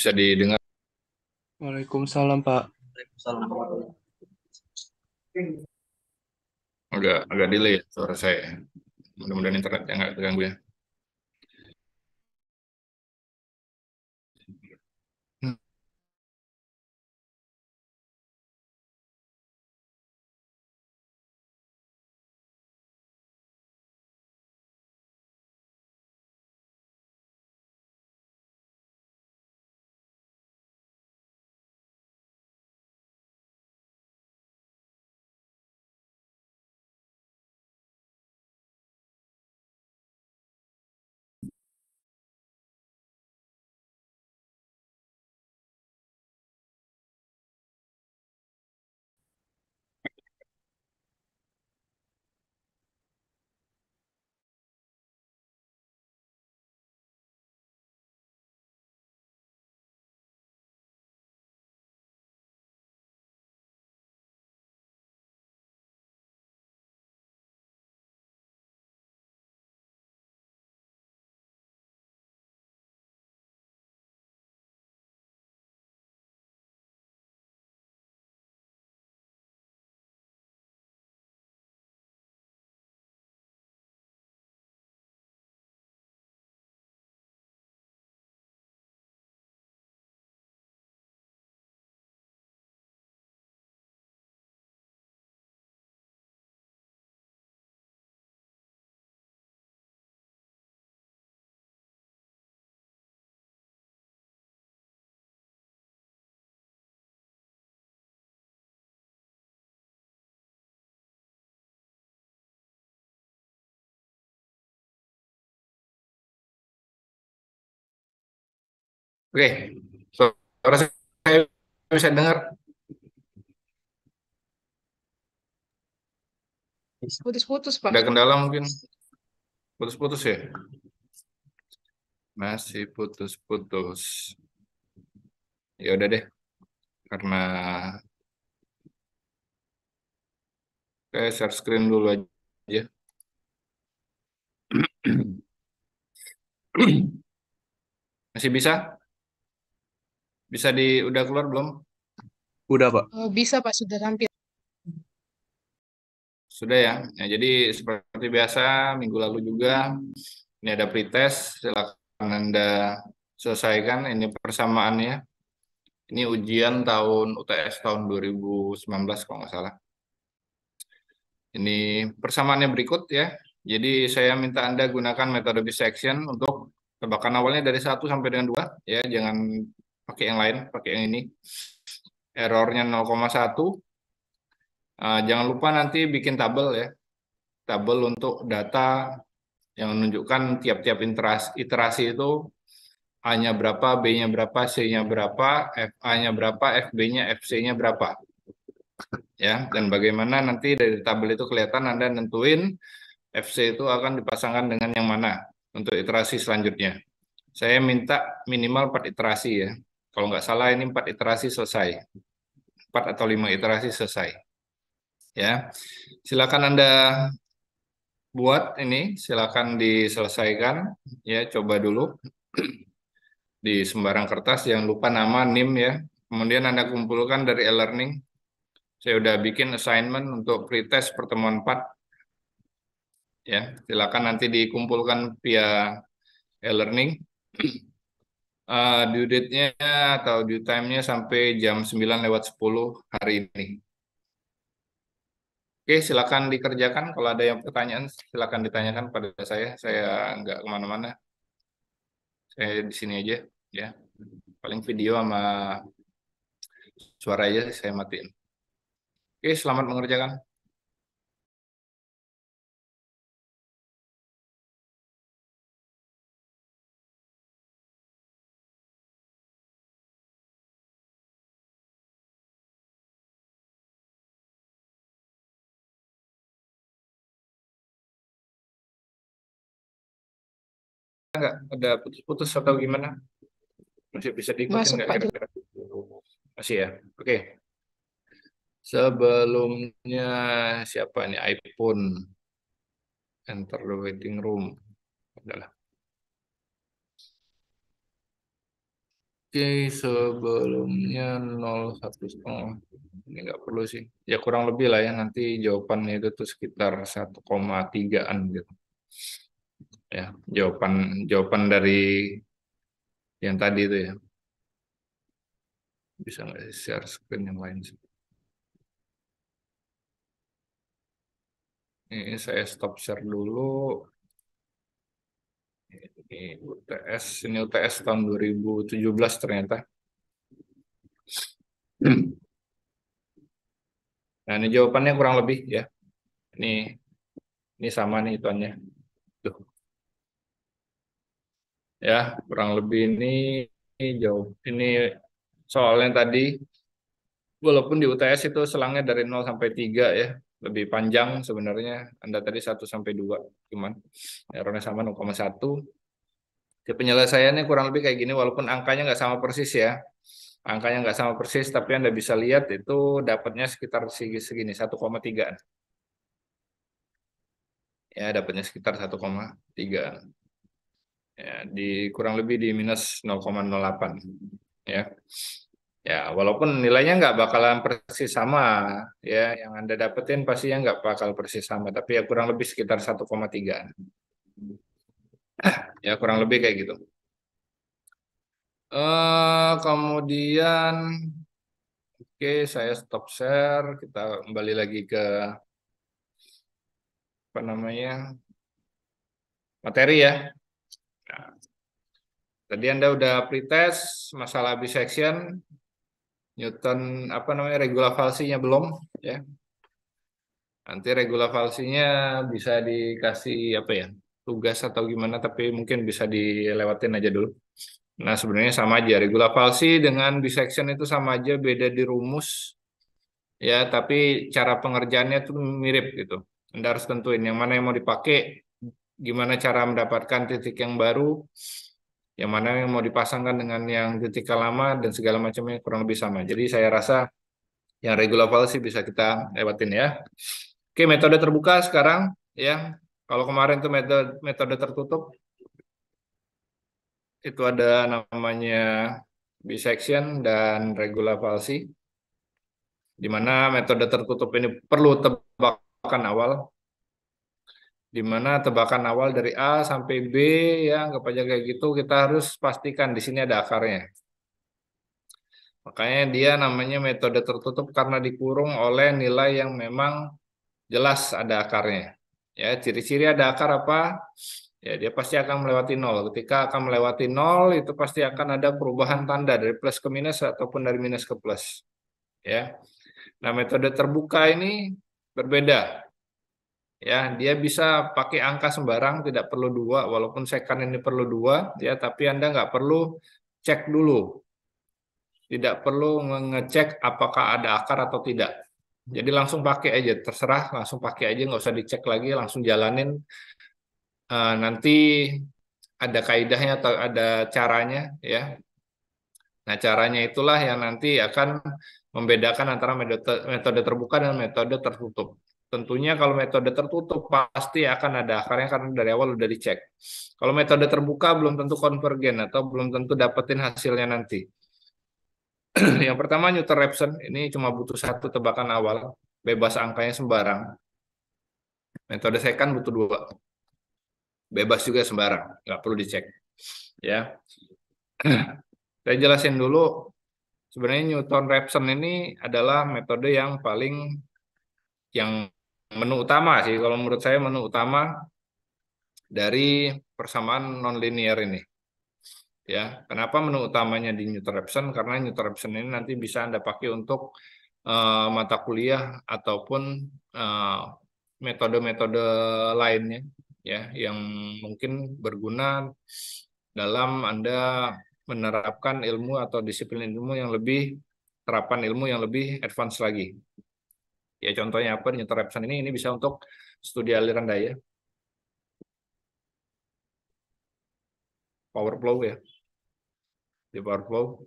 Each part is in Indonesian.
Bisa didengar. Waalaikumsalam, Pak. Agak delay ya suara saya. Mudah-mudahan internetnya nggak terganggu ya. Hmm. Oke, suara saya bisa dengar. Putus-putus, Pak. Ada kendala mungkin. Putus-putus ya. Masih putus-putus. Ya udah deh, karena saya share screen dulu aja. Masih bisa? Bisa udah keluar belum? Udah, Pak. Bisa, Pak, sudah tampil. Sudah ya. Ya, jadi seperti biasa minggu lalu juga ini ada pretest. Silakan Anda selesaikan ini persamaannya. Ini ujian tahun UTS tahun 2019 kalau nggak salah. Ini persamaannya berikut ya. Jadi saya minta Anda gunakan metode bisection untuk tebakan awalnya dari 1 sampai dengan 2 ya, jangan pakai yang lain, pakai yang ini. Errornya 0,1. Jangan lupa nanti bikin tabel ya. Tabel untuk data yang menunjukkan tiap-tiap iterasi itu A-nya berapa, B-nya berapa, C-nya berapa, FA-nya berapa, FB-nya, FC-nya berapa. Ya, dan bagaimana nanti dari tabel itu kelihatan Anda nentuin FC itu akan dipasangkan dengan yang mana untuk iterasi selanjutnya. Saya minta minimal 4 iterasi ya. Kalau nggak salah ini 4 iterasi selesai. 4 atau 5 iterasi selesai. Ya, silakan Anda buat ini, silakan diselesaikan. Ya, coba dulu di sembarang kertas. Jangan lupa nama, NIM ya. Kemudian Anda kumpulkan dari e-learning. Saya udah bikin assignment untuk pretest pertemuan 4. Ya, silakan nanti dikumpulkan via e-learning. Due date-nya atau due time-nya sampai jam 9:10 hari ini. Oke, silakan dikerjakan. Kalau ada yang pertanyaan, silakan ditanyakan pada saya. Saya nggak kemana-mana. Saya di sini aja, ya. Paling video sama suara aja saya matiin. Oke, selamat mengerjakan. Nggak ada putus-putus atau gimana? Masih bisa diikutin Masuk, nggak Pak. kira-kira? Masih ya? Oke. Sebelumnya siapa nih iPhone? Enter the waiting room. Adalah. Oke, sebelumnya 0,1,5. Ini nggak perlu sih. Ya kurang lebih lah ya. Nanti jawabannya itu tuh sekitar 1,3-an gitu. Ya, jawaban jawaban dari yang tadi itu ya. Bisa nggak share screen yang lain sih? Ini saya stop share dulu. Ini UTS, ini UTS tahun 2017 ternyata. Nah, ini jawabannya kurang lebih ya. Ini sama nih hitungannya. Tuh, ya, kurang lebih ini jauh. Ini soalnya tadi, walaupun di UTS itu selangnya dari 0 sampai 3 ya, lebih panjang sebenarnya. Anda tadi 1 sampai 2, cuman errornya sama 0,1. Di penyelesaiannya kurang lebih kayak gini, walaupun angkanya nggak sama persis ya. Angkanya nggak sama persis, tapi Anda bisa lihat itu dapatnya sekitar segini, 1,3. Ya, dapatnya sekitar 1,3. Ya, kurang lebih di minus 0,08. Ya. Ya, walaupun nilainya nggak bakalan persis sama, ya, yang Anda dapetin pastinya nggak bakal persis sama, tapi ya kurang lebih sekitar 1,3. Ya, kurang lebih kayak gitu. Kemudian, oke, saya stop share. Kita kembali lagi ke apa namanya materi ya. Nah, tadi Anda udah pretest masalah bisection, Newton apa namanya regula falsinya belum, ya. Nanti regula falsinya bisa dikasih apa ya tugas atau gimana, tapi mungkin bisa dilewatin aja dulu. Nah sebenarnya sama aja, regula falsi dengan bisection itu sama aja, beda di rumus ya, tapi cara pengerjaannya tuh mirip gitu. Anda harus tentuin yang mana yang mau dipakai, gimana cara mendapatkan titik yang baru, yang mana yang mau dipasangkan dengan yang titik lama dan segala macamnya kurang lebih sama. Jadi saya rasa yang regula falsi bisa kita lewatin ya. Oke, metode terbuka sekarang ya. Kalau kemarin itu metode metode tertutup itu ada namanya bisection dan regula falsi. Di mana metode tertutup ini perlu tebakan awal, di mana tebakan awal dari A sampai B ya, anggap aja kayak gitu, kita harus pastikan di sini ada akarnya. Makanya dia namanya metode tertutup karena dikurung oleh nilai yang memang jelas ada akarnya. Ya, ciri-ciri ada akar apa? Ya, dia pasti akan melewati nol. Ketika akan melewati nol, itu pasti akan ada perubahan tanda dari plus ke minus ataupun dari minus ke plus. Ya, nah metode terbuka ini berbeda. Ya, dia bisa pakai angka sembarang, tidak perlu dua, walaupun second ini perlu dua, ya, tapi Anda nggak perlu cek dulu, tidak perlu ngecek apakah ada akar atau tidak. Jadi langsung pakai aja, terserah, langsung pakai aja, nggak usah dicek lagi, langsung jalanin. Nanti ada kaidahnya atau ada caranya, ya. Nah, caranya itulah yang nanti akan membedakan antara metode, metode terbuka dan metode tertutup. Tentunya kalau metode tertutup pasti akan ada akarnya karena dari awal udah dicek. Kalau metode terbuka belum tentu konvergen atau belum tentu dapetin hasilnya nanti. Yang pertama Newton-Raphson, ini cuma butuh satu tebakan awal, bebas angkanya sembarang. Metode second butuh dua, bebas juga sembarang, nggak perlu dicek. Ya, saya jelasin dulu. Sebenarnya Newton-Raphson ini adalah metode yang paling yang menu utama sih, kalau menurut saya menu utama dari persamaan nonlinear ini. Ya, kenapa menu utamanya di Newton-Raphson? Karena Newton-Raphson ini nanti bisa Anda pakai untuk mata kuliah ataupun metode-metode lainnya ya yang mungkin berguna dalam Anda menerapkan ilmu atau disiplin ilmu yang lebih terapan ilmu yang lebih advance lagi. Ya contohnya apa? Newton-Raphson ini bisa untuk studi aliran daya, power flow ya, di power flow.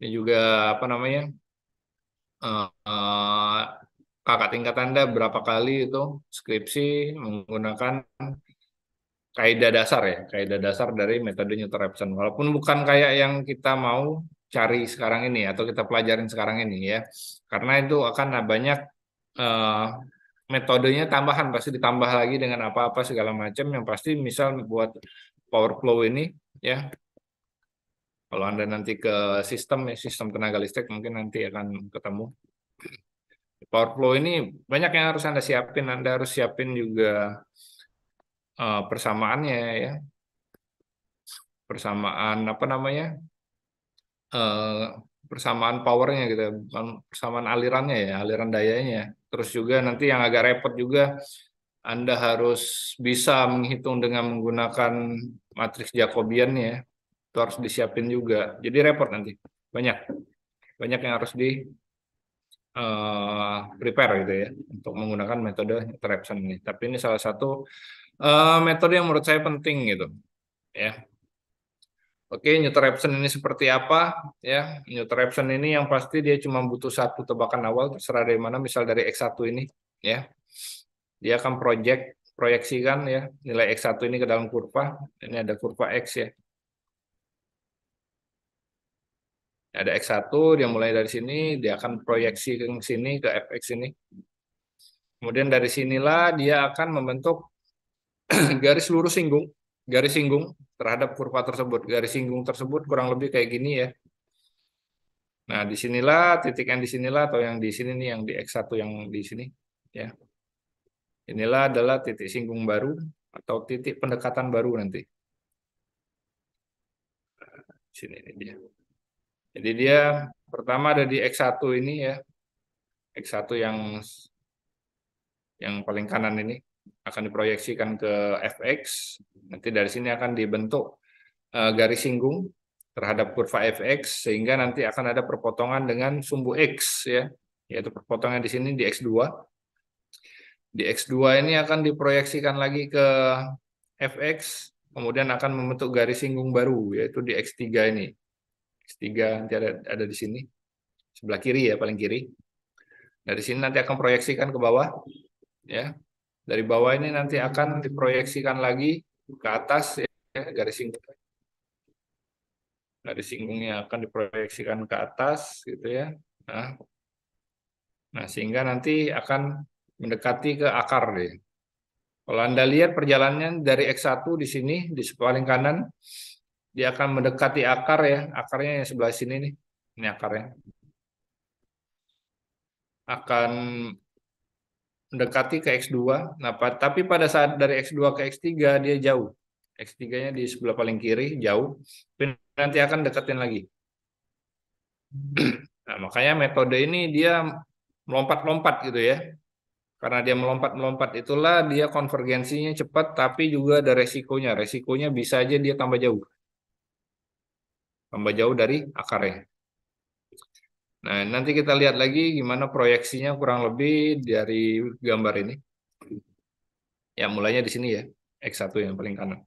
Ini juga apa namanya? eh, kakak tingkat Anda berapa kali itu skripsi menggunakan kaidah dasar dari metode Newton-Raphson. Walaupun bukan kayak yang kita mau cari sekarang ini atau kita pelajarin sekarang ini ya, karena itu akan banyak eh, metodenya tambahan, pasti ditambah lagi dengan apa-apa segala macam yang pasti misal buat power flow ini ya. Kalau Anda nanti ke sistem tenaga listrik mungkin nanti akan ketemu. Power flow ini banyak yang harus Anda siapin. Anda harus siapin juga persamaannya ya. Persamaan apa namanya? eh, Persamaan powernya gitu, bukan persamaan alirannya ya, aliran dayanya. Terus juga nanti yang agak repot juga, Anda harus bisa menghitung dengan menggunakan matriks Jacobian ya. Itu harus disiapin juga. Jadi repot nanti. Banyak. Banyak yang harus di prepare gitu ya untuk menggunakan metode Newton-Raphson ini. Tapi ini salah satu metode yang menurut saya penting gitu ya. Oke, Newton-Raphson ini seperti apa ya? Newton-Raphson ini yang pasti dia cuma butuh satu tebakan awal terserah dari mana, misal dari X1 ini ya. Dia akan proyeksikan ya nilai X1 ini ke dalam kurva. Ini ada kurva X ya. Ada X1, dia mulai dari sini, dia akan proyeksi ke sini, ke Fx ini. Kemudian dari sinilah dia akan membentuk garis lurus singgung, garis singgung terhadap kurva tersebut. Garis singgung tersebut kurang lebih kayak gini ya. Nah, disinilah titik yang disinilah atau yang di sini nih, yang di X1 yang di sini ya. Inilah adalah titik singgung baru atau titik pendekatan baru nanti. Sini ini dia. Jadi dia pertama ada di X1 ini ya. X1 yang paling kanan ini akan diproyeksikan ke Fx. Nanti dari sini akan dibentuk garis singgung terhadap kurva Fx sehingga nanti akan ada perpotongan dengan sumbu X ya, yaitu perpotongan di sini di X2. Di X2 ini akan diproyeksikan lagi ke Fx, kemudian akan membentuk garis singgung baru yaitu di X3 ini. X3 nanti ada di sini sebelah kiri ya, paling kiri. Dari sini nanti akan proyeksikan ke bawah ya. Dari bawah ini nanti akan diproyeksikan lagi ke atas ya, garis singgung. Garis singgungnya akan diproyeksikan ke atas gitu ya. Nah, sehingga nanti akan mendekati ke akar deh. Kalau Anda lihat perjalanannya dari X1 di sini, di paling kanan, dia akan mendekati akar ya. Akarnya yang sebelah sini nih. Ini akarnya. Akan mendekati ke X2. Nah, tapi pada saat dari X2 ke X3 dia jauh. X3-nya di sebelah paling kiri, jauh. Nanti akan deketin lagi. Nah, makanya metode ini dia melompat-lompat gitu ya. Karena dia melompat-melompat itulah dia konvergensinya cepat, tapi juga ada resikonya. Resikonya bisa aja dia tambah jauh. Tambah jauh dari akarnya. Nah, nanti kita lihat lagi gimana proyeksinya kurang lebih dari gambar ini. Ya, mulainya di sini ya. X1 yang paling kanan.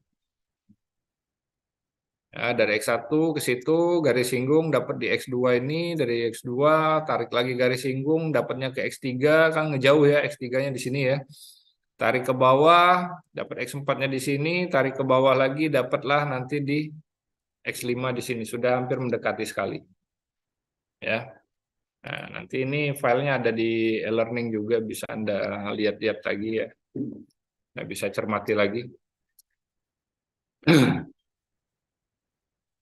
Ya, dari X1 ke situ garis singgung dapat di X2 ini, dari X2 tarik lagi garis singgung dapatnya ke X3 kan ngejauh ya, X3-nya di sini ya. Tarik ke bawah dapat X4-nya di sini, tarik ke bawah lagi dapatlah nanti di X5 di sini, sudah hampir mendekati sekali. Ya. Nah, nanti ini filenya ada di e-learning juga, bisa Anda lihat-lihat lagi ya. Nah, bisa cermati lagi.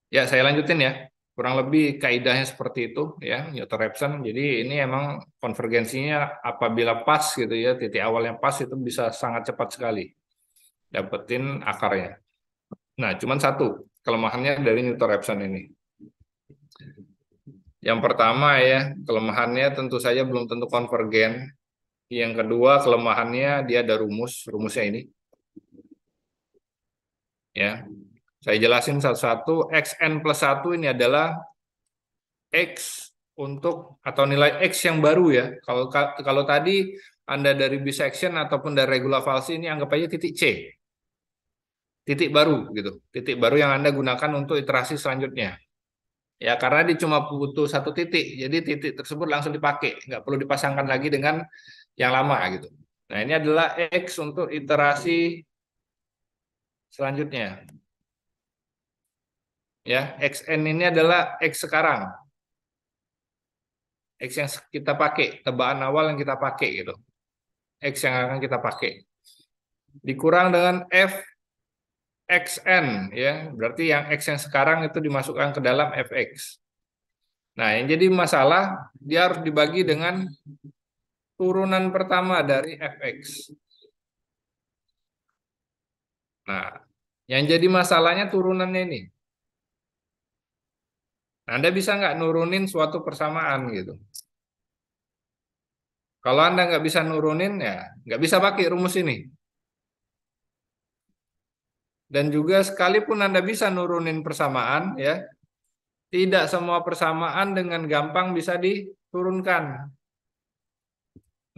Ya, saya lanjutin ya. Kurang lebih kaidahnya seperti itu ya, Newton-Raphson. Jadi ini emang konvergensinya apabila pas gitu ya, titik awalnya pas itu bisa sangat cepat sekali dapetin akarnya. Nah, cuman satu kelemahannya dari Newton-Raphson ini. Yang pertama ya, kelemahannya tentu saja belum tentu konvergen. Yang kedua, kelemahannya dia ada rumusnya ini. Ya. Saya jelasin satu-satu. Xn plus 1 ini adalah X untuk atau nilai X yang baru ya. Kalau tadi Anda dari bisection ataupun dari regula falsi ini anggap aja titik C. Titik baru gitu. Titik baru yang Anda gunakan untuk iterasi selanjutnya. Ya, karena dia cuma butuh satu titik. Jadi titik tersebut langsung dipakai, nggak perlu dipasangkan lagi dengan yang lama gitu. Nah, ini adalah X untuk iterasi selanjutnya. Ya, XN ini adalah X sekarang. X yang kita pakai, tebakan awal yang kita pakai gitu. X yang akan kita pakai. Dikurang dengan FXN ya, berarti yang X yang sekarang itu dimasukkan ke dalam FX. Nah, yang jadi masalah dia harus dibagi dengan turunan pertama dari FX. Nah, yang jadi masalahnya turunannya ini. Anda bisa nggak nurunin suatu persamaan gitu. Kalau Anda nggak bisa nurunin, ya nggak bisa pakai rumus ini. Dan juga sekalipun Anda bisa nurunin persamaan, ya tidak semua persamaan dengan gampang bisa diturunkan.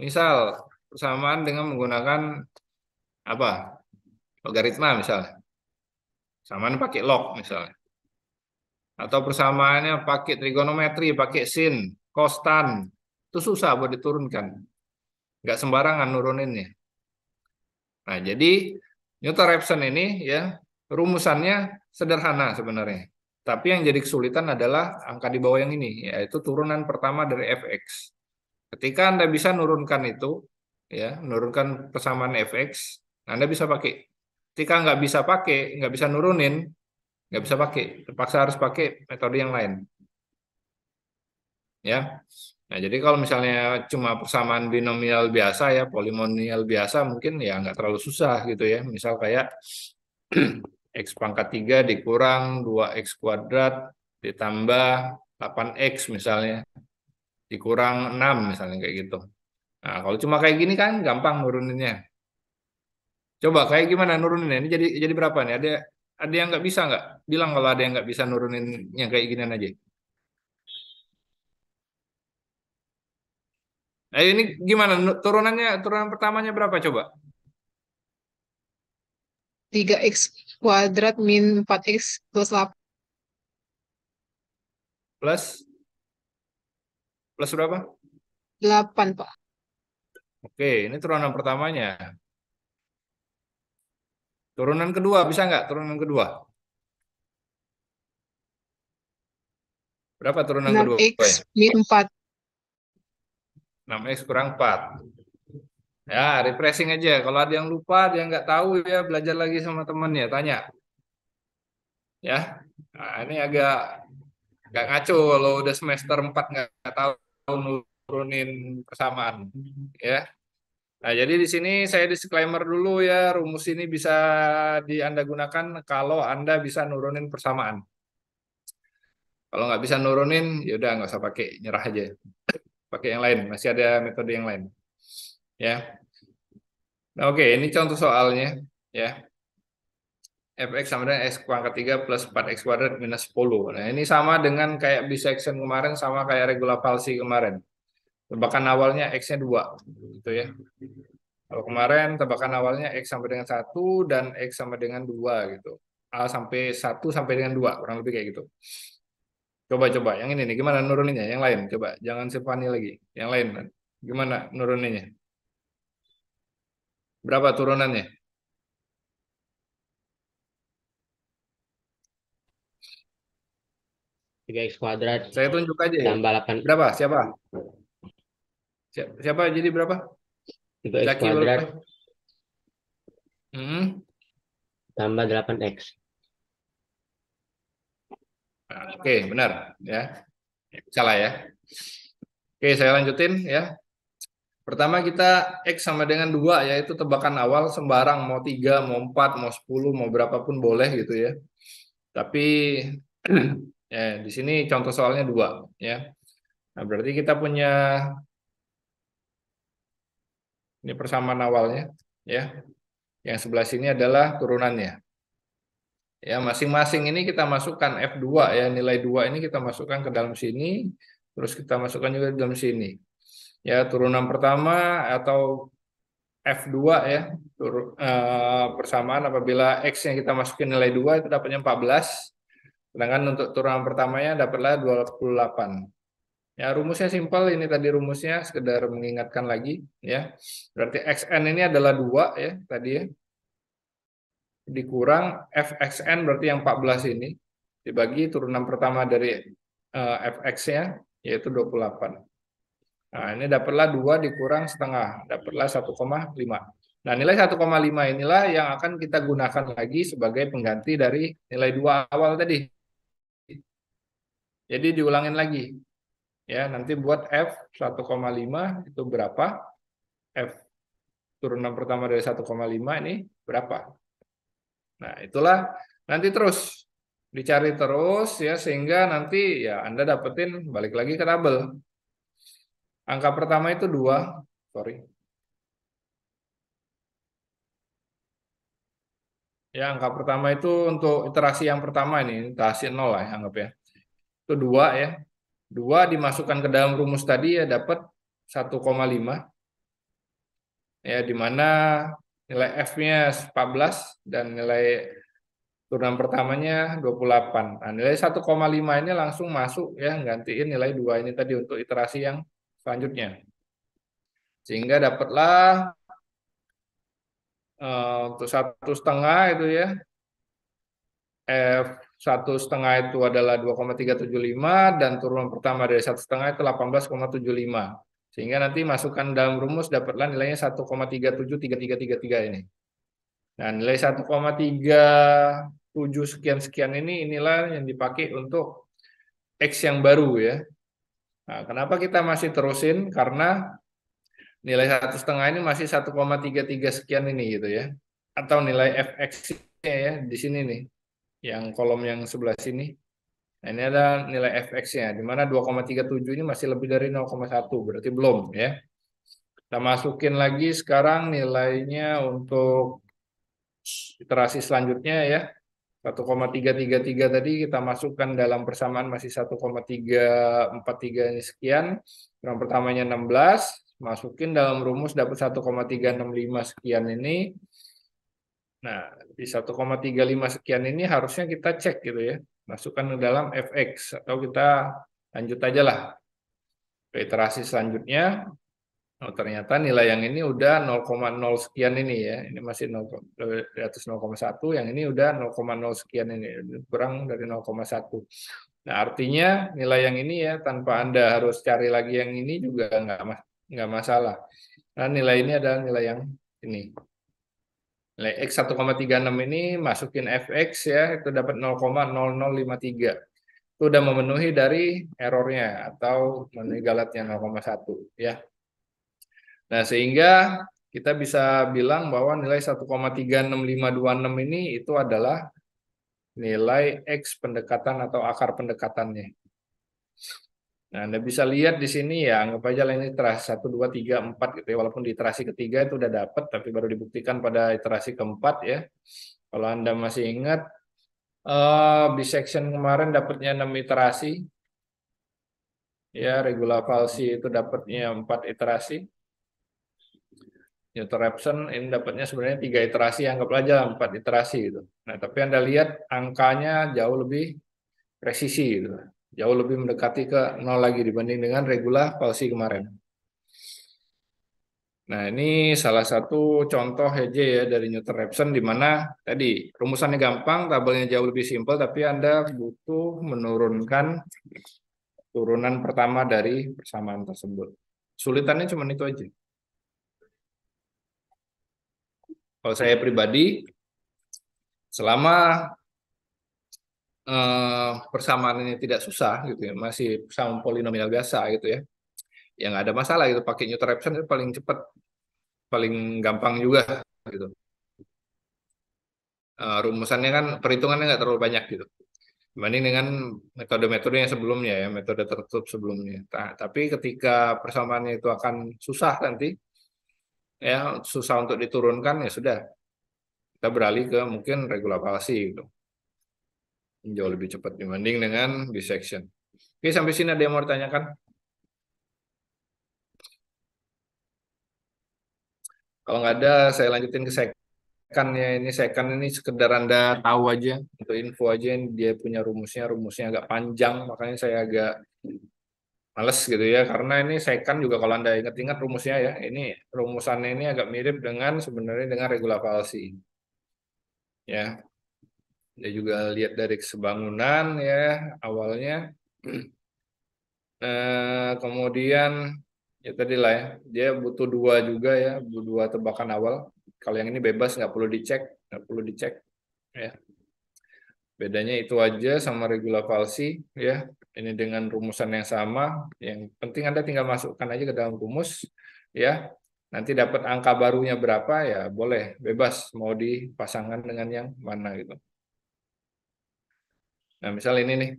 Misal, persamaan dengan menggunakan apa? Logaritma misalnya. Persamaan pakai log misalnya. Atau persamaannya pakai trigonometri, pakai sin, kostan. Itu susah buat diturunkan. Nggak sembarangan nuruninnya. Nah, jadi Newton-Raphson ini ya rumusannya sederhana sebenarnya. Tapi yang jadi kesulitan adalah angka di bawah yang ini, yaitu turunan pertama dari fx. Ketika Anda bisa nurunkan itu, ya menurunkan persamaan fx, Anda bisa pakai. Ketika nggak bisa nurunin, nggak bisa pakai. Terpaksa harus pakai metode yang lain. Ya. Nah, jadi kalau misalnya cuma persamaan binomial biasa ya, polinomial biasa mungkin ya nggak terlalu susah gitu ya. Misal kayak X pangkat 3 dikurang 2X kuadrat ditambah 8X misalnya, dikurang 6 misalnya kayak gitu. Nah, kalau cuma kayak gini kan gampang nuruninnya. Coba kayak gimana nuruninnya? Ini jadi berapa nih? Ada yang nggak bisa nggak? Bilang kalau ada yang nggak bisa nurunin yang kayak ginian aja. Nah, ini gimana turunan pertamanya berapa coba? 3x kuadrat min 4x plus Plus berapa? 8, Pak. Oke, ini turunan pertamanya. Turunan kedua bisa nggak? Turunan kedua. Berapa turunan kedua? 6x min 4. 6X kurang 4. Ya, refreshing aja. Kalau ada yang lupa, dia nggak tahu ya belajar lagi sama teman ya, tanya. Ya, nah, ini agak ngaco kalau udah semester 4 nggak tahu nurunin persamaan. Ya, nah jadi di sini saya disclaimer dulu ya, rumus ini bisa Anda gunakan kalau Anda bisa nurunin persamaan. Kalau nggak bisa nurunin, ya udah nggak usah pakai, nyerah aja. Pakai yang lain, masih ada metode yang lain. Ya. Nah, oke, ini contoh soalnya ya. Fx sama dengan x pangkat 3 plus 4x kuadrat minus 10. Nah, ini sama dengan kayak bisection kemarin, sama kayak regula palsi kemarin. Tebakan awalnya x-nya 2 gitu ya. Kalau kemarin tebakan awalnya x sama dengan 1 dan x sama dengan 2 gitu. A sampai 1 sampai dengan 2, kurang lebih kayak gitu. Coba yang ini nih gimana nuruninnya? Yang lain coba, jangan Stefani lagi. Yang lain gimana nuruninnya? Berapa turunannya? 3x kuadrat Saya tunjuk aja ya. tambah 8 Berapa? Siapa? Siapa jadi berapa? 3x Zaki kuadrat boleh. tambah 8x. Nah, oke, benar ya. Salah ya. Oke, saya lanjutin ya. Pertama kita X sama dengan 2 yaitu tebakan awal sembarang mau 3, mau 4, mau 10, mau berapapun boleh gitu ya. Tapi ya di sini contoh soalnya 2 ya. Nah, berarti kita punya ini persamaan awalnya ya. Yang sebelah sini adalah turunannya. Ya, masing-masing ini kita masukkan F2 ya, nilai 2 ini kita masukkan ke dalam sini, terus kita masukkan juga di dalam sini. Ya, turunan pertama atau F2 ya, persamaan apabila X yang kita masukin nilai 2 itu dapatnya 14, sedangkan untuk turunan pertamanya dapatlah 28. Ya, rumusnya simpel, ini tadi rumusnya, sekedar mengingatkan lagi ya. Berarti XN ini adalah 2 ya, tadi ya. dikurang fxn berarti yang 14 ini dibagi turunan pertama dari fx-nya yaitu 28. Nah, ini dapatlah 2 dikurang setengah, dapatlah 1,5. Nah, nilai 1,5 inilah yang akan kita gunakan lagi sebagai pengganti dari nilai 2 awal tadi. Jadi diulangin lagi. Ya, nanti buat F 1,5 itu berapa? F turunan pertama dari 1,5 ini berapa? Nah, itulah nanti terus dicari terus ya sehingga nanti ya Anda dapetin balik lagi ke tabel. Angka pertama itu 2, sorry. Ya, angka pertama itu untuk iterasi yang pertama ini, iterasi 0 lah ya, anggap ya. Itu 2 ya. 2 dimasukkan ke dalam rumus tadi ya dapat 1,5. Ya, di mana nilai F-nya 14 dan nilai turunan pertamanya 28. Nah, nilai 1,5 ini langsung masuk ya, gantiin nilai 2 ini tadi untuk iterasi yang selanjutnya. Sehingga dapatlah untuk 1,5 itu ya, F1,5 itu adalah 2,375 dan turunan pertama dari 1,5 itu 18,75. Sehingga nanti masukkan dalam rumus dapatlah nilainya 1,373333 ini. Nah, nilai 1,37 sekian-sekian ini inilah yang dipakai untuk X yang baru ya. Nah, kenapa kita masih terusin? Karena nilai 1,5 ini masih 1,33 sekian ini gitu ya. Atau nilai fx-nya ya di sini nih. Yang kolom yang sebelah sini. Nah, ini ada nilai fx-nya, di mana 2,37 ini masih lebih dari 0,1, berarti belum ya. Kita masukin lagi sekarang nilainya untuk iterasi selanjutnya ya. 1,333 tadi kita masukkan dalam persamaan masih 1,343 ini sekian. Yang pertamanya 16, masukin dalam rumus dapat 1,365 sekian ini. Nah, di 1,35 sekian ini harusnya kita cek gitu ya. Masukkan ke dalam fx atau kita lanjut aja lah ke iterasi selanjutnya. Oh, ternyata nilai yang ini udah 0,0 sekian ini ya. Ini masih 0, di atas 0,1, yang ini udah 0,0 sekian ini, kurang dari 0,1. Nah, artinya nilai yang ini ya tanpa Anda harus cari lagi yang ini juga nggak masalah. Nah, nilai ini adalah nilai yang ini. Nilai X 1,36 ini masukin fx ya, itu dapat 0,0053. Itu udah memenuhi dari errornya atau memenuhi galatnya 0,1 ya. Nah, sehingga kita bisa bilang bahwa nilai 1,36526 ini itu adalah nilai X pendekatan atau akar pendekatannya. Nah, Anda bisa lihat di sini ya, anggap aja ini iterasi 1, 2, 3, 4 gitu ya. Walaupun di iterasi ketiga itu udah dapat, tapi baru dibuktikan pada iterasi keempat ya. Kalau Anda masih ingat, bisection kemarin dapatnya 6 iterasi. Ya, regula falsi itu dapatnya 4 iterasi. Newton-Raphson ini dapatnya sebenarnya 3 iterasi, anggap aja 4 iterasi gitu. Nah, tapi Anda lihat angkanya jauh lebih presisi gitu. Jauh lebih mendekati ke 0 lagi dibanding dengan regula falsi kemarin. Nah, ini salah satu contoh aja ya dari Newton-Raphson di mana tadi rumusannya gampang, tabelnya jauh lebih simpel, tapi Anda butuh menurunkan turunan pertama dari persamaan tersebut. Sulitannya cuma itu aja. Kalau saya pribadi, selama persamaan ini tidak susah gitu ya, masih sama polinomial biasa gitu ya, yang ada masalah gitu, pakai Newton-Raphson itu paling cepat, paling gampang juga gitu. Rumusannya kan perhitungannya nggak terlalu banyak gitu, dibanding dengan metode-metode yang sebelumnya ya, metode tertutup sebelumnya. Tapi ketika persamaannya itu akan susah nanti, ya susah untuk diturunkan ya sudah, kita beralih ke mungkin regula falsi gitu. Jauh lebih cepat dibanding dengan bisection. Oke, sampai sini ada yang mau ditanyakan? Kalau nggak ada, saya lanjutin ke second ya. Ini second ini sekedar Anda tahu aja, untuk info aja, dia punya rumusnya agak panjang, makanya saya agak males gitu ya. Karena ini second juga kalau Anda ingat-ingat rumusnya ya, ini rumusannya ini agak mirip dengan sebenarnya dengan regula falsi. Ya, dia juga lihat dari kesebangunan ya awalnya. Kemudian ya tadi lah ya, dia butuh dua juga ya, butuh dua tebakan awal. Kalau yang ini bebas nggak perlu dicek, ya. Bedanya itu aja sama regula falsi ya. Ini dengan rumusan yang sama. Yang penting Anda tinggal masukkan aja ke dalam rumus ya. Nanti dapat angka barunya berapa ya boleh bebas mau dipasangkan dengan yang mana gitu. Nah, misal ini nih.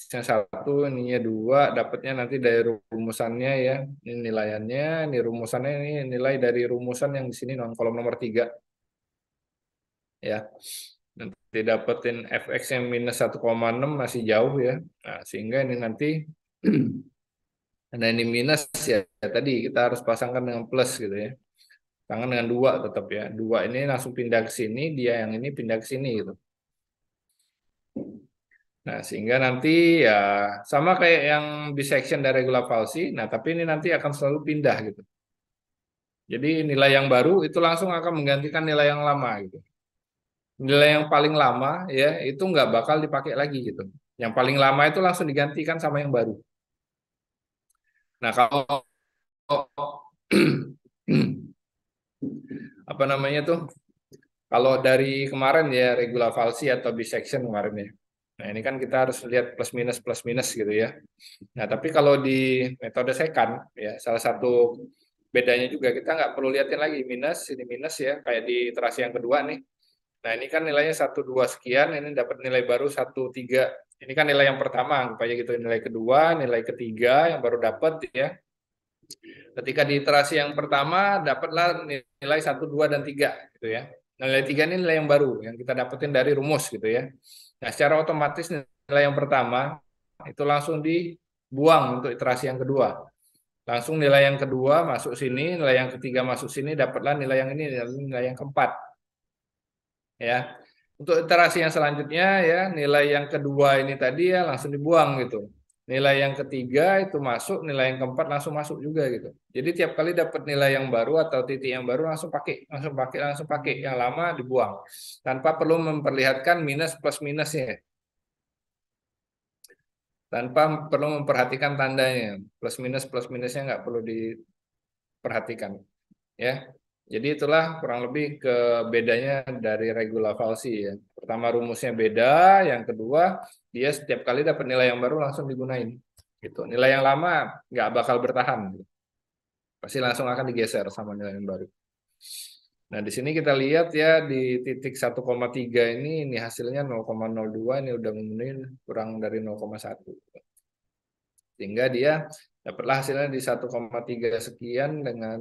Yang satu, ininya dua, dapatnya nanti dari rumusannya ya. Ini nilaiannya, ini rumusannya, ini nilai dari rumusan yang di sini kolom nomor 3 ya. Nanti dapetin fx yang minus 1,6 masih jauh ya. Nah, sehingga ini nanti nah ini minus ya tadi kita harus pasangkan dengan plus gitu ya. Pasangkan dengan 2 tetap ya. 2 ini langsung pindah ke sini, dia yang ini pindah ke sini gitu. Nah, sehingga nanti ya sama kayak yang bisection dari regula falsi, nah tapi ini nanti akan selalu pindah gitu. Jadi nilai yang baru itu langsung akan menggantikan nilai yang lama gitu. Nilai yang paling lama ya itu nggak bakal dipakai lagi gitu. Yang paling lama itu langsung digantikan sama yang baru. Nah, kalau apa namanya tuh? Kalau dari kemarin ya regula falsi atau bisection kemarin ya. Nah, ini kan kita harus lihat plus minus gitu ya. Nah, tapi kalau di metode second ya salah satu bedanya juga kita nggak perlu lihatin lagi ini minus ya kayak di iterasi yang kedua nih. Nah, ini kan nilainya 1 2 sekian, ini dapat nilai baru 1 3. Ini kan nilai yang pertama, anggap aja gitu nilai kedua, nilai ketiga yang baru dapat ya. Ketika di iterasi yang pertama dapatlah nilai 1 2 dan 3 gitu ya. Nilai 3 ini nilai yang baru yang kita dapetin dari rumus gitu ya. Nah, secara otomatis nilai yang pertama itu langsung dibuang untuk iterasi yang kedua. Langsung nilai yang kedua masuk sini, nilai yang ketiga masuk sini, dapatlah nilai yang ini, nilai yang keempat. Ya. Untuk iterasi yang selanjutnya ya, nilai yang kedua ini tadi ya langsung dibuang gitu. Nilai yang ketiga itu masuk, nilai yang keempat langsung masuk juga gitu. Jadi tiap kali dapat nilai yang baru atau titik yang baru langsung pakai. Yang lama dibuang. Tanpa perlu memperlihatkan minus plus minusnya. Tanpa perlu memperhatikan tandanya. Plus minusnya nggak perlu diperhatikan. Ya. Jadi itulah kurang lebih ke bedanya dari regula falsi ya. Pertama rumusnya beda, yang kedua dia setiap kali dapat nilai yang baru langsung digunain. Gitu. Nilai yang lama nggak bakal bertahan. Pasti langsung akan digeser sama nilai yang baru. Nah, di sini kita lihat ya di titik 1,3 ini hasilnya 0,02, ini udah memenuhi kurang dari 0,1. Sehingga dia dapatlah hasilnya di 1,3 sekian dengan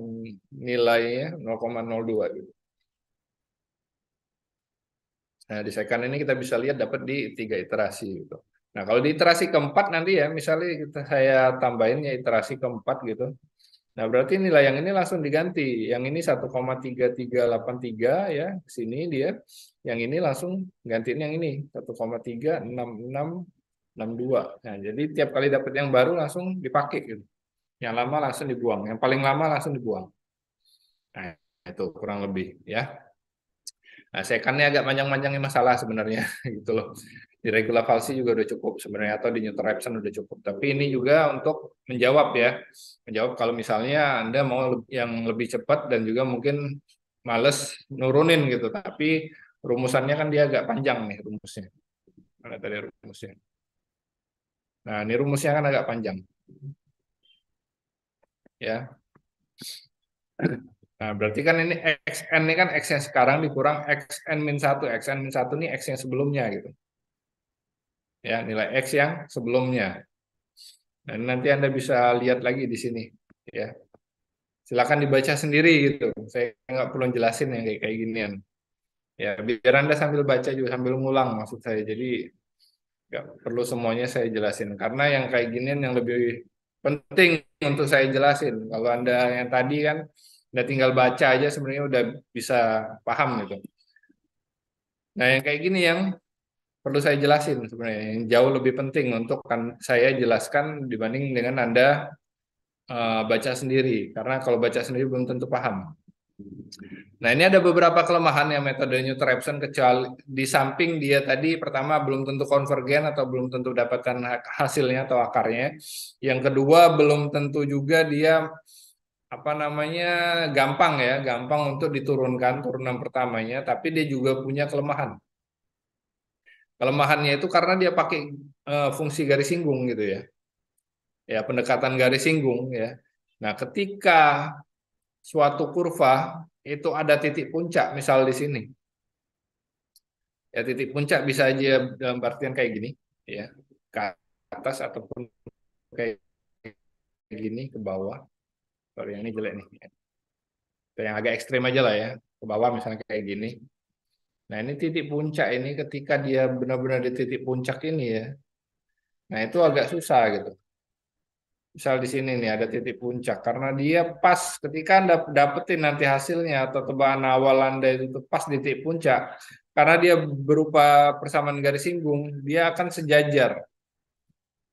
nilainya 0,02 gitu. Nah, di second ini kita bisa lihat dapat di 3 iterasi gitu. Nah, kalau di iterasi keempat nanti ya, misalnya saya tambahin ya iterasi keempat gitu. Nah, berarti nilai yang ini langsung diganti. Yang ini 1,3383 ya, sini dia. Yang ini langsung gantiin yang ini 1,36662. Nah, jadi tiap kali dapat yang baru langsung dipakai gitu. Yang lama langsung dibuang, yang paling lama langsung dibuang. Nah, itu kurang lebih ya. Nah, sekannya agak panjang-panjangnya masalah sebenarnya gitu loh. Di regula falsi juga udah cukup sebenarnya atau di Newton-Raphson udah cukup. Tapi ini juga untuk menjawab ya. Menjawab kalau misalnya Anda mau yang lebih cepat dan juga mungkin males nurunin gitu. Tapi rumusannya kan dia agak panjang nih rumusnya. Mana tadi rumusnya? Nah, ini rumusnya kan agak panjang. Ya. Nah, berarti kan ini xn ini kan x yang sekarang dikurang xn min 1. Xn min 1 ini x yang sebelumnya gitu. Ya, nilai x yang sebelumnya. Nah, nanti Anda bisa lihat lagi di sini ya. Silakan dibaca sendiri gitu. Saya nggak perlu jelasin yang kayak ginian. Ya, biar Anda sambil baca juga sambil ngulang maksud saya. Jadi nggak perlu semuanya saya jelasin karena yang kayak ginian yang lebih penting untuk saya jelasin. Kalau Anda yang tadi kan Anda tinggal baca aja sebenarnya udah bisa paham gitu. Nah, yang kayak gini yang perlu saya jelasin sebenarnya yang jauh lebih penting untuk kan saya jelaskan dibanding dengan Anda baca sendiri karena kalau baca sendiri belum tentu paham. Nah, ini ada beberapa kelemahan ya metode Newton-Raphson, kecuali di samping dia tadi pertama belum tentu konvergen atau belum tentu dapatkan hasilnya atau akarnya. Yang kedua belum tentu juga dia apa namanya gampang ya, gampang untuk diturunkan turunan pertamanya, tapi dia juga punya kelemahan. Kelemahannya itu karena dia pakai fungsi garis singgung gitu ya. Ya, pendekatan garis singgung ya. Nah, ketika suatu kurva itu ada titik puncak, misal di sini. Ya, titik puncak bisa aja dalam artian kayak gini, ya, ke atas ataupun kayak gini ke bawah. Sorry, yang ini jelek nih. Yang agak ekstrim aja lah ya, ke bawah misalnya kayak gini. Nah, ini titik puncak ini ketika dia benar-benar di titik puncak ini ya. Nah, itu agak susah gitu. Misal di sini nih ada titik puncak karena dia pas ketika Anda dapetin nanti hasilnya atau tebakan awal Anda itu pas di titik puncak karena dia berupa persamaan garis singgung, dia akan sejajar.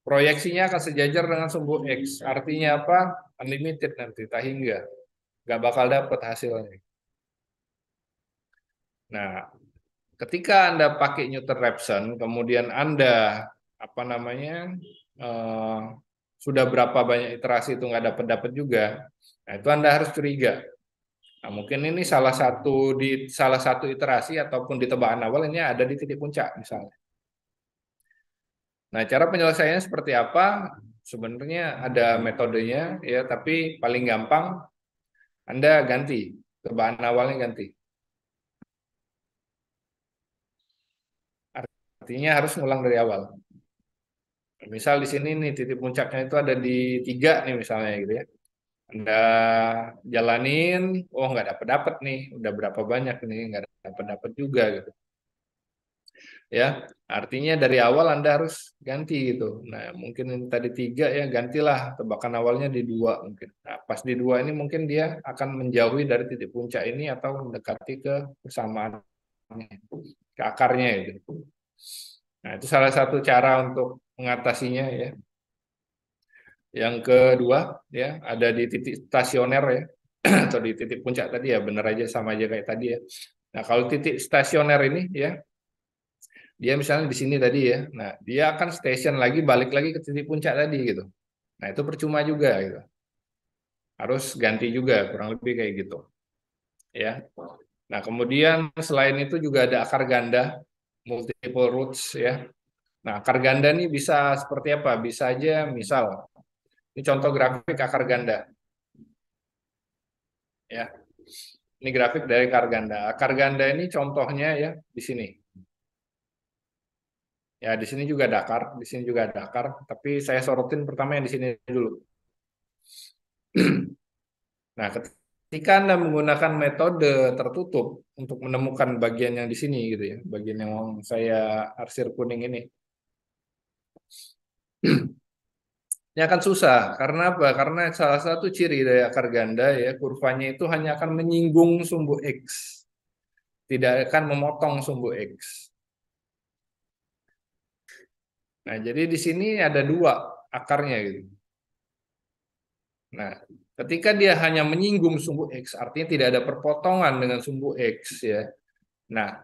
Proyeksinya akan sejajar dengan sumbu X. Artinya apa? Unlimited nanti, tak hingga. Nggak bakal dapat hasilnya. Nah, ketika Anda pakai Newton-Raphson, kemudian Anda apa namanya eh, sudah berapa banyak iterasi itu nggak dapat juga, nah itu Anda harus curiga. Nah, mungkin ini salah satu iterasi ataupun di tebakan awal ini ada di titik puncak misalnya. Nah, cara penyelesaiannya seperti apa? Sebenarnya ada metodenya ya, tapi paling gampang Anda ganti tebakan awalnya ganti. Artinya harus ngulang dari awal. Misal di sini nih titik puncaknya itu ada di 3 nih misalnya gitu ya. Anda jalanin, oh nggak dapat nih, udah berapa banyak nih nggak dapat juga gitu. Ya, artinya dari awal Anda harus ganti gitu. Nah, mungkin ini tadi 3 ya, gantilah tebakan awalnya di 2 mungkin. Nah, pas di 2 ini mungkin dia akan menjauhi dari titik puncak ini atau mendekati ke persamaan ke akarnya gitu. Nah, itu salah satu cara untuk mengatasinya ya. Yang kedua ya, ada di titik stasioner ya atau di titik puncak tadi ya, benar aja sama aja kayak tadi ya. Nah, kalau titik stasioner ini ya, dia misalnya di sini tadi ya. Nah, dia akan station lagi balik lagi ke titik puncak tadi gitu. Nah, itu percuma juga gitu. Harus ganti juga kurang lebih kayak gitu. Ya. Nah, kemudian selain itu juga ada akar ganda, multiple roots ya. Nah, akar ganda ini bisa seperti apa? Bisa aja misal ini contoh grafik akar ganda. Ya. Ini grafik dari akar ganda. Akar ganda ini contohnya ya di sini. Ya, di sini juga ada akar, di sini juga ada akar, tapi saya sorotin pertama yang di sini dulu. Nah, ketika Anda menggunakan metode tertutup untuk menemukan bagian yang di sini gitu ya, bagian yang saya arsir kuning ini. Ini akan susah, karena apa? Karena salah satu ciri dari akar ganda ya, kurvanya itu hanya akan menyinggung sumbu X. Tidak akan memotong sumbu X. Nah, jadi di sini ada 2 akarnya gitu. Nah, ketika dia hanya menyinggung sumbu X, artinya tidak ada perpotongan dengan sumbu X ya. Nah,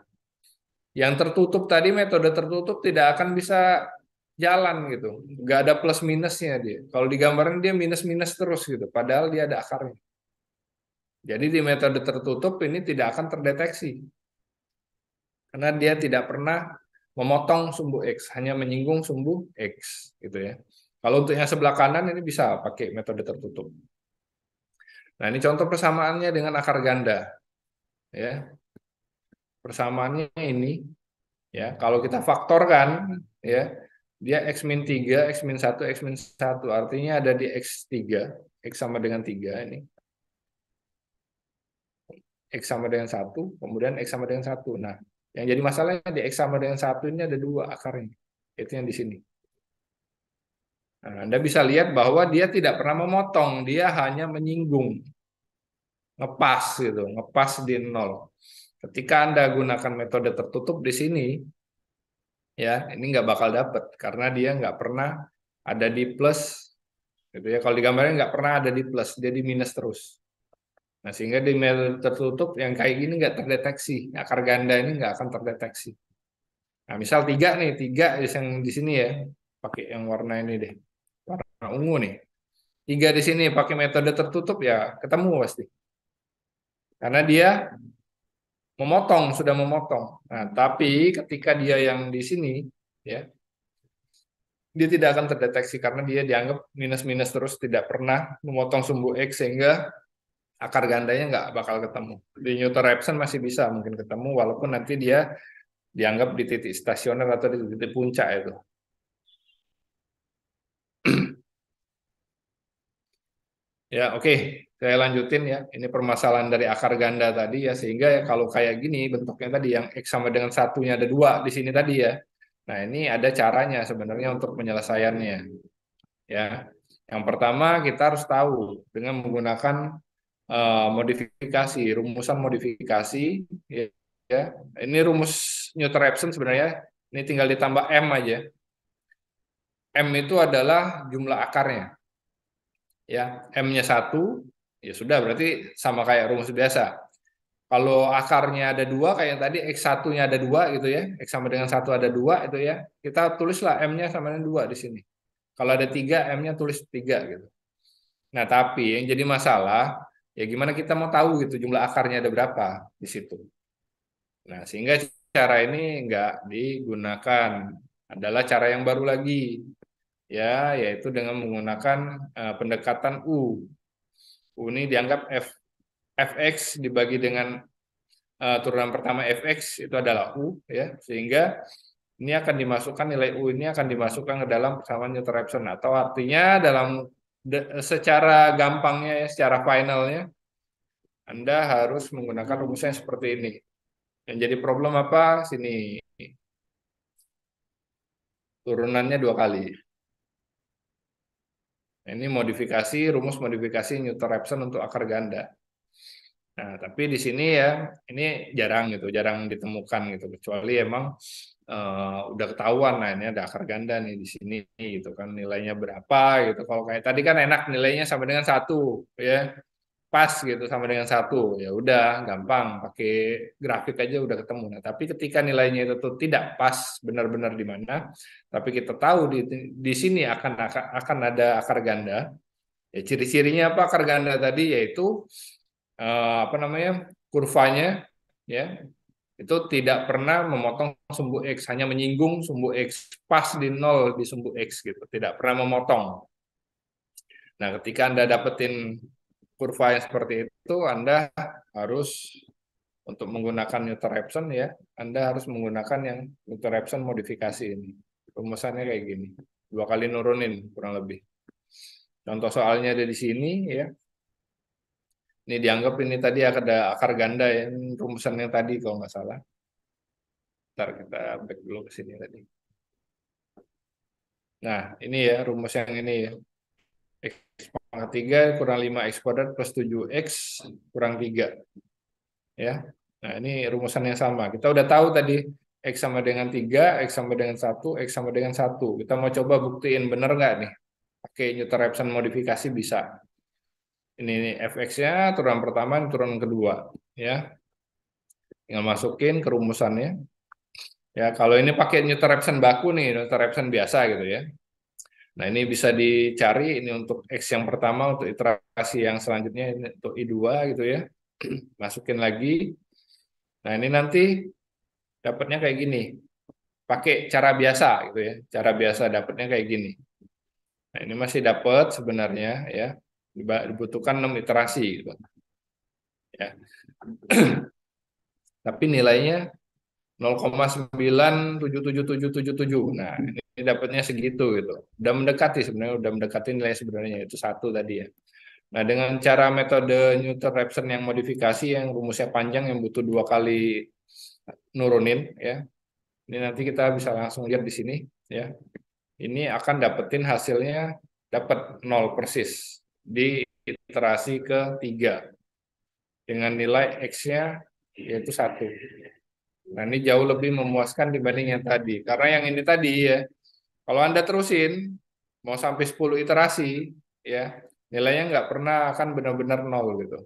yang tertutup tadi, metode tertutup tidak akan bisa jalan gitu. Nggak ada plus minusnya dia. Kalau digambarin dia minus-minus terus gitu, padahal dia ada akarnya. Jadi di metode tertutup ini tidak akan terdeteksi. Karena dia tidak pernah memotong sumbu X, hanya menyinggung sumbu X gitu ya. Kalau untuk yang sebelah kanan ini bisa pakai metode tertutup. Nah, ini contoh persamaannya dengan akar ganda. Ya. Persamaannya ini ya, kalau kita faktorkan ya, dia X min 3, X min 1, X min 1, artinya ada di X3, X sama dengan 3 ini. X sama dengan 1, kemudian X sama dengan 1. Nah, yang jadi masalahnya di X sama dengan 1 ini ada 2 akarnya. Itu yang di sini. Nah, Anda bisa lihat bahwa dia tidak pernah memotong, dia hanya menyinggung. Ngepas gitu, ngepas di 0. Ketika Anda gunakan metode tertutup di sini, ya ini nggak bakal dapat karena dia nggak pernah ada di plus, gitu ya. Kalau digambarnya nggak pernah ada di plus, dia di minus terus. Nah, sehingga di metode tertutup yang kayak gini nggak terdeteksi. Akar ganda ini nggak akan terdeteksi. Nah, misal 3 nih, 3 yang di sini ya. Pakai yang warna ini deh. Warna ungu nih. 3 di sini pakai metode tertutup ya ketemu pasti. Karena dia memotong, sudah memotong. Nah, tapi ketika dia yang di sini, ya, dia tidak akan terdeteksi karena dia dianggap minus-minus terus, tidak pernah memotong sumbu X sehingga akar gandanya nggak bakal ketemu. Di Newton-Raphson masih bisa mungkin ketemu walaupun nanti dia dianggap di titik stasioner atau di titik puncak itu. Ya, oke. Saya lanjutin ya. Ini permasalahan dari akar ganda tadi ya, sehingga ya kalau kayak gini bentuknya tadi yang X sama dengan satunya ada 2 di sini tadi ya. Nah, ini ada caranya sebenarnya untuk penyelesaiannya. Ya. Yang pertama kita harus tahu dengan menggunakan modifikasi, rumusan modifikasi ya. Ya. Ini rumus Newton-Raphson sebenarnya ini tinggal ditambah M aja. M itu adalah jumlah akarnya. Ya, M-nya 1, ya sudah berarti sama kayak rumus biasa. Kalau akarnya ada 2 kayak yang tadi X1-nya ada 2 gitu ya. X sama dengan 1 ada 2 itu ya. Kita tulislah M-nya sama dengan 2 di sini. Kalau ada 3, M-nya tulis 3 gitu. Nah, tapi yang jadi masalah ya gimana kita mau tahu gitu jumlah akarnya ada berapa di situ. Nah, sehingga cara ini nggak digunakan. Adalah cara yang baru lagi. Ya, yaitu dengan menggunakan pendekatan U. U ini dianggap fx dibagi dengan turunan pertama fx itu adalah U ya, sehingga ini akan dimasukkan nilai U ini akan dimasukkan ke dalam persamaan Newton-Raphson atau artinya dalam secara gampangnya ya, secara finalnya Anda harus menggunakan rumusnya seperti ini. Yang jadi problem apa? Sini turunannya 2 kali. Ini modifikasi, rumus modifikasi Newton-Raphson untuk akar ganda. Nah, tapi di sini ya, ini jarang gitu, jarang ditemukan gitu, kecuali emang udah ketahuan, nah ini ada akar ganda nih di sini gitu kan, nilainya berapa gitu. Kalau kayak tadi kan enak nilainya sama dengan 1 ya, pas gitu sama dengan 1 ya udah gampang pakai grafik aja udah ketemu. Nah, tapi ketika nilainya itu tuh tidak pas benar-benar di mana, tapi kita tahu di sini akan ada akar ganda. Ya ciri-cirinya apa akar ganda tadi yaitu apa namanya kurvanya ya itu tidak pernah memotong sumbu X, hanya menyinggung sumbu X, pas di 0 di sumbu X gitu, tidak pernah memotong. Nah, ketika Anda dapetin kurva yang seperti itu, Anda harus untuk menggunakan Newton-Raphson ya, Anda harus menggunakan yang Newton-Raphson modifikasi ini. Rumusannya kayak gini, 2 kali nurunin kurang lebih. Contoh soalnya ada di sini ya. Ini dianggap ini tadi ada akar ganda ya, rumusannya tadi kalau nggak salah. Ntar kita back dulu ke sini tadi. Nah, ini ya rumus yang ini ya. X pangkat 3 kurang 5X kuadrat plus 7X kurang 3. Ya. Nah, ini rumusan yang sama. Kita udah tahu tadi X sama dengan 3, X sama dengan 1, X sama dengan 1. Kita mau coba buktiin bener nggak nih? Pakai Newton-Raphson modifikasi bisa. Ini fx-nya turunan pertama, turunan kedua. Ya. Tinggal masukin ke rumusannya. Ya, kalau ini pakai Newton-Raphson baku nih, Newton-Raphson biasa gitu ya. Nah, ini bisa dicari ini untuk X yang pertama, untuk iterasi yang selanjutnya ini untuk I2 gitu ya. Masukin lagi. Nah, ini nanti dapatnya kayak gini. Pakai cara biasa gitu ya. Cara biasa dapatnya kayak gini. Nah, ini masih dapat sebenarnya ya. Dibutuhkan 6 iterasi gitu. Ya. Tapi nilainya 0,97777. Nah, ini dapatnya segitu gitu. Udah mendekati sebenarnya, udah mendekati nilai sebenarnya itu 1 tadi ya. Nah, dengan cara metode Newton-Raphson yang modifikasi yang rumusnya panjang yang butuh 2 kali nurunin ya. Ini nanti kita bisa langsung lihat di sini ya. Ini akan dapetin hasilnya dapat 0 persis di iterasi ketiga dengan nilai X-nya yaitu 1. Nah, ini jauh lebih memuaskan dibanding yang tadi. Karena yang ini tadi ya, kalau Anda terusin, mau sampai 10 iterasi, ya nilainya nggak pernah akan benar-benar 0 gitu.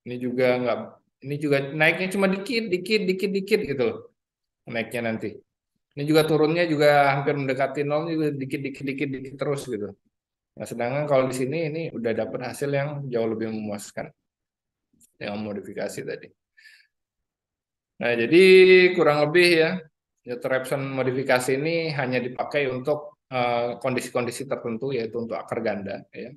Ini juga nggak, ini juga naiknya cuma dikit, dikit, dikit, dikit gitu loh. Naiknya nanti. Ini juga turunnya juga hampir mendekati nol juga dikit, dikit, dikit, dikit terus gitu. Nah, sedangkan kalau di sini ini udah dapat hasil yang jauh lebih memuaskan yang modifikasi tadi. Nah, jadi kurang lebih ya, Eutrepson modifikasi ini hanya dipakai untuk kondisi-kondisi tertentu, yaitu untuk akar ganda. Ya.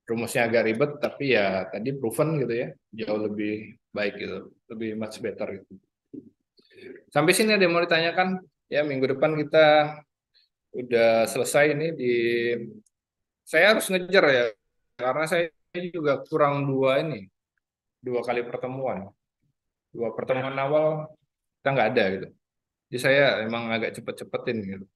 Rumusnya agak ribet, tapi ya tadi proven gitu ya, jauh lebih baik gitu, lebih much better gitu. Sampai sini ada yang mau ditanyakan? Ya, minggu depan kita udah selesai ini di, saya harus ngejar ya, karena saya juga kurang dua kali pertemuan. Dua pertemuan awal kita nggak ada gitu. Jadi saya emang agak cepet-cepetin gitu.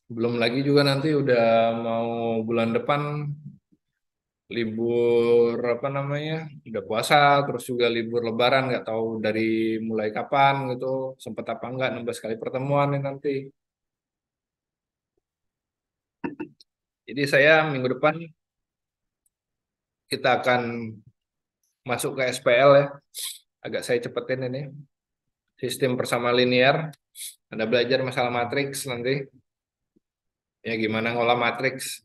Belum lagi juga nanti udah mau bulan depan libur apa namanya, udah puasa, terus juga libur Lebaran, nggak tahu dari mulai kapan gitu, sempat apa enggak 16 kali pertemuan nih nanti. Jadi saya minggu depan kita akan masuk ke SPL ya, agak saya cepetin ini, sistem persama linear, Anda belajar masalah matriks nanti, ya gimana ngolah matriks.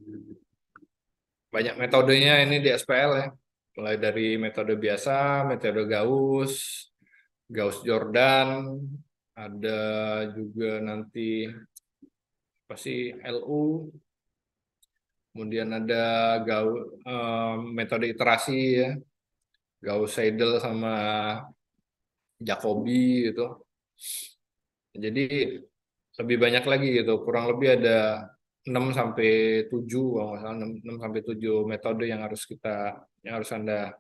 Banyak metodenya ini di SPL ya. Mulai dari metode biasa, metode Gauss, Gauss-Jordan, ada juga nanti apa sih LU, kemudian ada metode iterasi ya, Gauss-Seidel sama Jacobi gitu. Jadi lebih banyak lagi gitu, kurang lebih ada 6 sampai 7 kalau nggak salah 6 sampai 7 metode yang harus Anda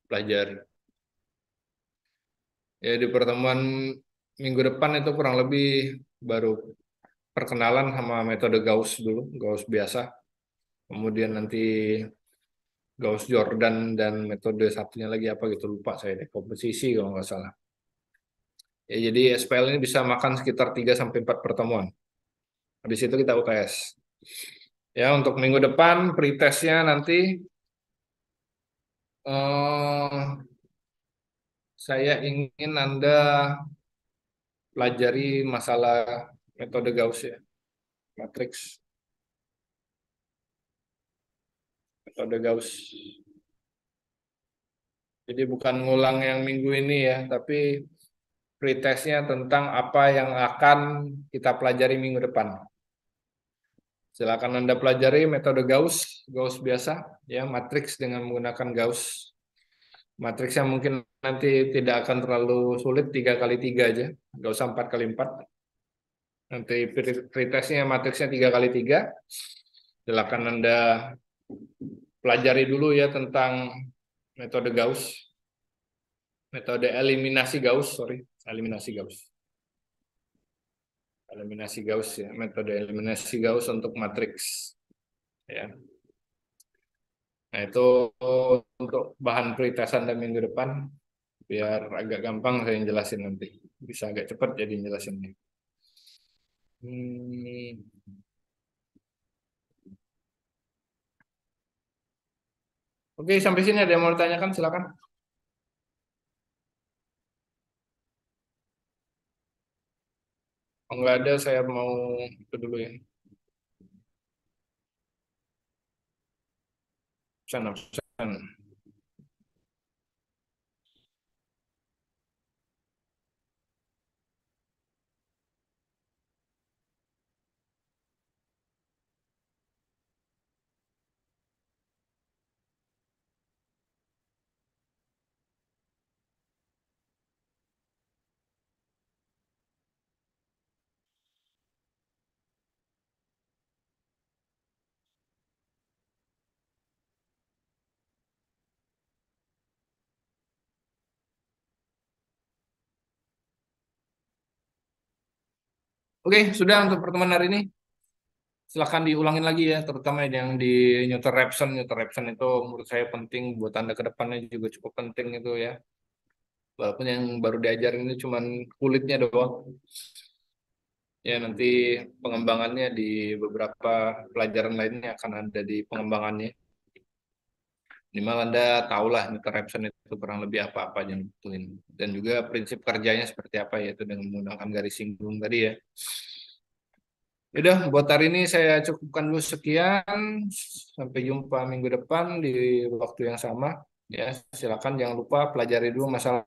pelajari. Ya di pertemuan minggu depan itu kurang lebih baru perkenalan sama metode Gauss dulu, Gauss biasa. Kemudian nanti Gauss Jordan dan metode satunya lagi apa gitu lupa saya deh, komposisi kalau nggak salah. Ya jadi SPL ini bisa makan sekitar 3 sampai 4 pertemuan. Habis itu kita UTS. Ya untuk minggu depan pretestnya nanti eh, saya ingin Anda pelajari masalah metode Gauss ya, matriks, metode Gauss. Jadi bukan ngulang yang minggu ini ya, tapi pretestnya tentang apa yang akan kita pelajari minggu depan. Silakan Anda pelajari metode Gauss, Gauss biasa, ya matriks dengan menggunakan Gauss. Matriksnya mungkin nanti tidak akan terlalu sulit, 3 kali 3 aja, nggak usah 4 kali 4. Nanti pretestnya matriksnya 3 kali 3. Silakan Anda pelajari dulu ya tentang metode Gauss, metode eliminasi Gauss, eliminasi Gauss. Eliminasi Gauss ya, metode eliminasi Gauss untuk matriks ya. Nah, itu untuk bahan pretestan dan minggu depan biar agak gampang saya jelasin nanti. Bisa agak cepat jadi jelasinnya. Hmm. Oke, sampai sini ada yang mau ditanyakan silakan. Kalau nggak ada saya mau itu dulu ya. Pesan, pesan. Oke, sudah untuk pertemuan hari ini. Silakan diulangin lagi ya, terutama yang di Newton Raphson. Newton Raphson itu menurut saya penting buat Anda ke depannya juga cukup penting itu ya. Walaupun yang baru diajarin ini cuma kulitnya doang. Ya, nanti pengembangannya di beberapa pelajaran lainnya akan ada di pengembangannya. Minimal Anda tahulah interruption itu kurang lebih apa-apa yang dibutuhin. Dan juga prinsip kerjanya seperti apa, yaitu dengan menggunakan garis singgung tadi ya. Udah, buat hari ini saya cukupkan dulu sekian. Sampai jumpa minggu depan di waktu yang sama. Ya, silakan jangan lupa pelajari dulu masalah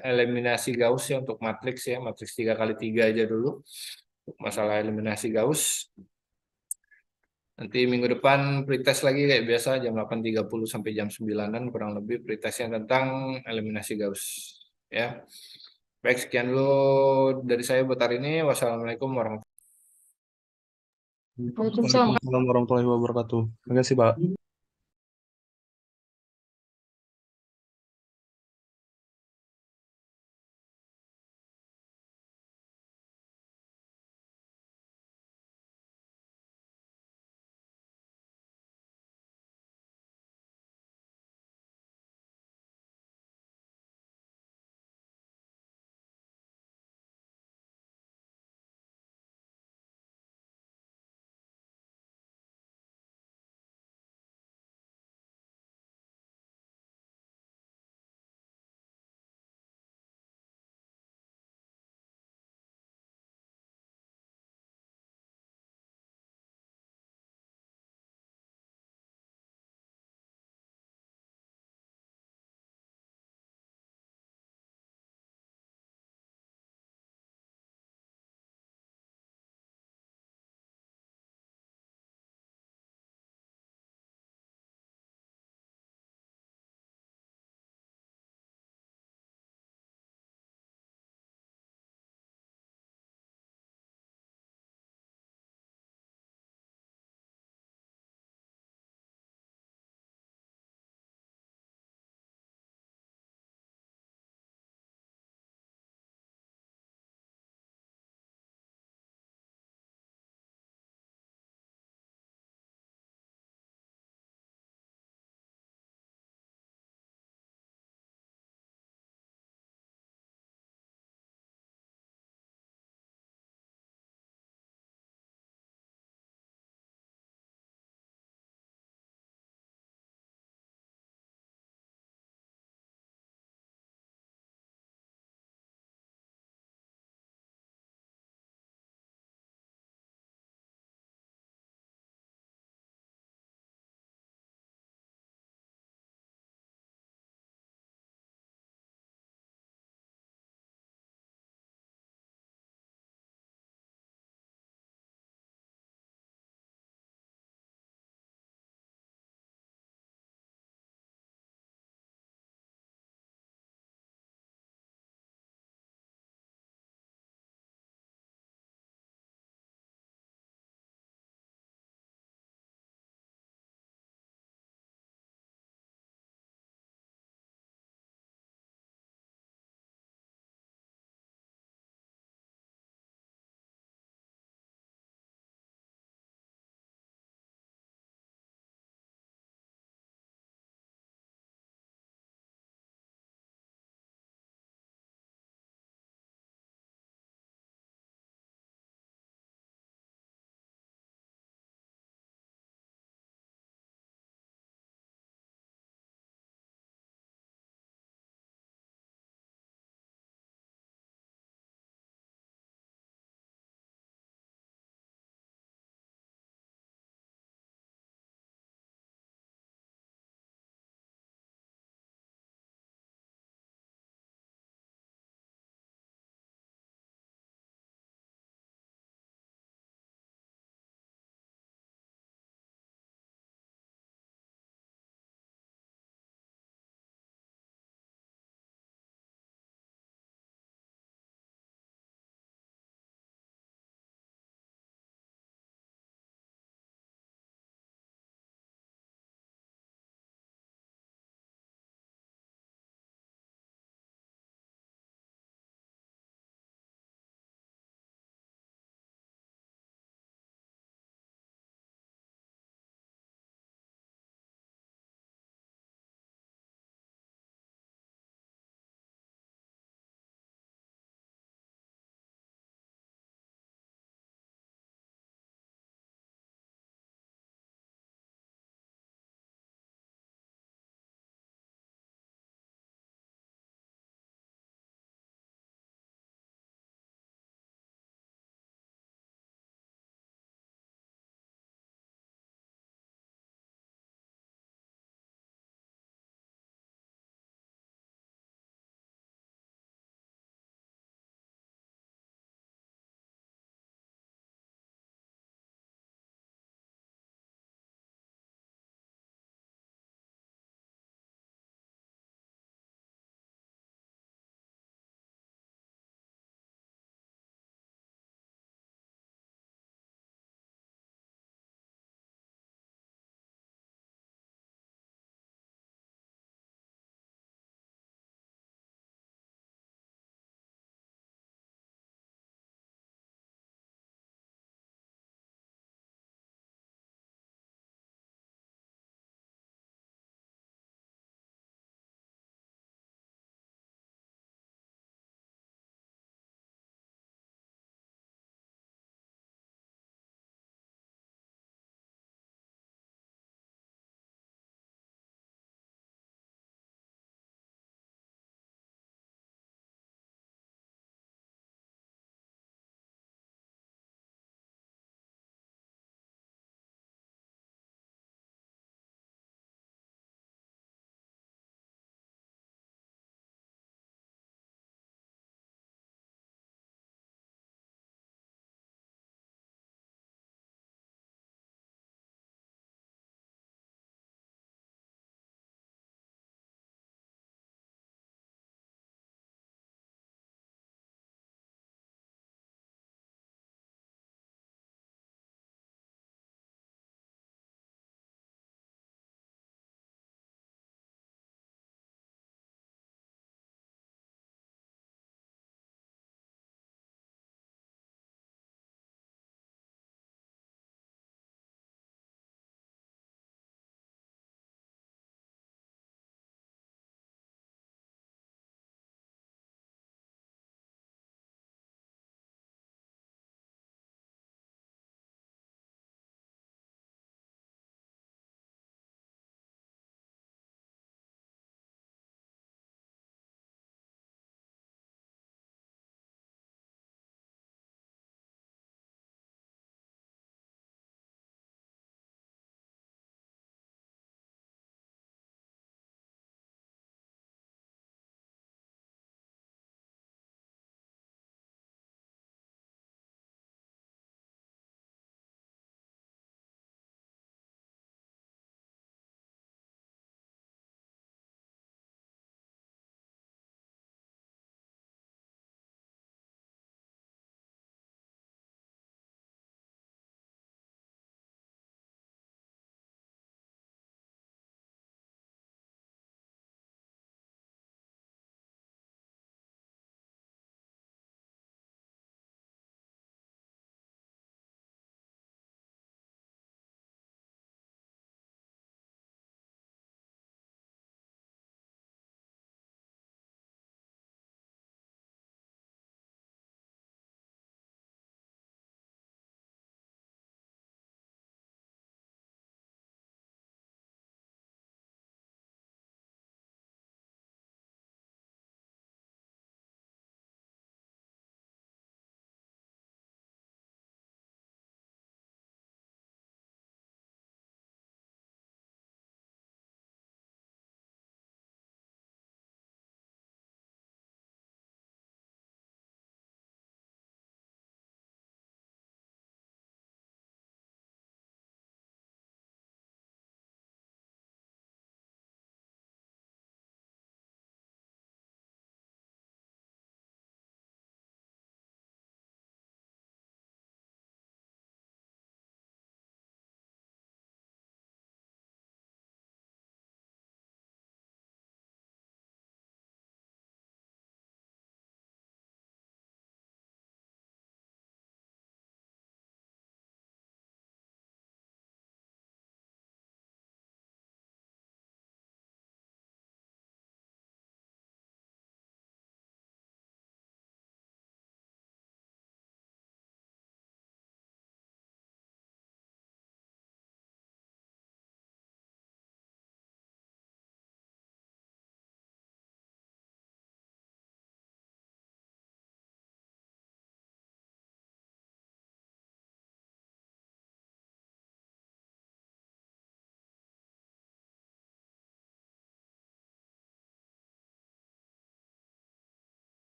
eliminasi Gauss ya untuk matriks ya, matriks 3x3 aja dulu. Untuk masalah eliminasi Gauss. Nanti minggu depan pretest lagi kayak biasa jam 8.30 sampai jam 9-an kurang lebih pretestnya tentang eliminasi Gauss ya. Baik, sekian dulu dari saya buat hari ini. Wassalamualaikum warahmatullahi Waalaikumsalam. Waalaikumsalam warahmatullahi wabarakatuh. Terima kasih, Pak.